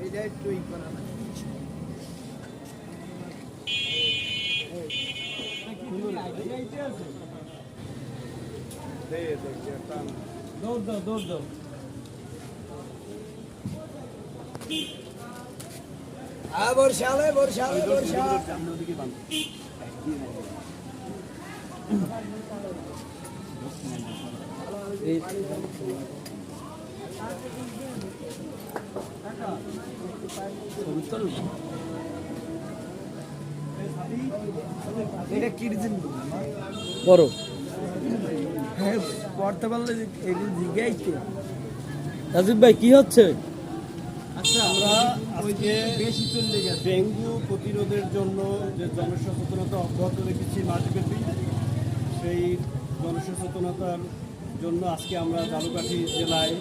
এইটা একটু ই করা না দৌড় দাও দৌড় দাও বর্ষালে বর্ষালে বর্ষা এটা কি ডিজাইন বড় হ্যাঁ পড়তে পারলে এটা জিজ্ঞাইতে রাজীব ভাই কি হচ্ছে? আচ্ছা, আমরা আজকে ডেঙ্গু প্রতিরোধের জন্য যে জনসচেতনতা অব্যাহত রেখেছি মাসব্যাপী, সেই জনসচেতনতার জন্য আজকে আমরা ঝালকাঠি জেলায়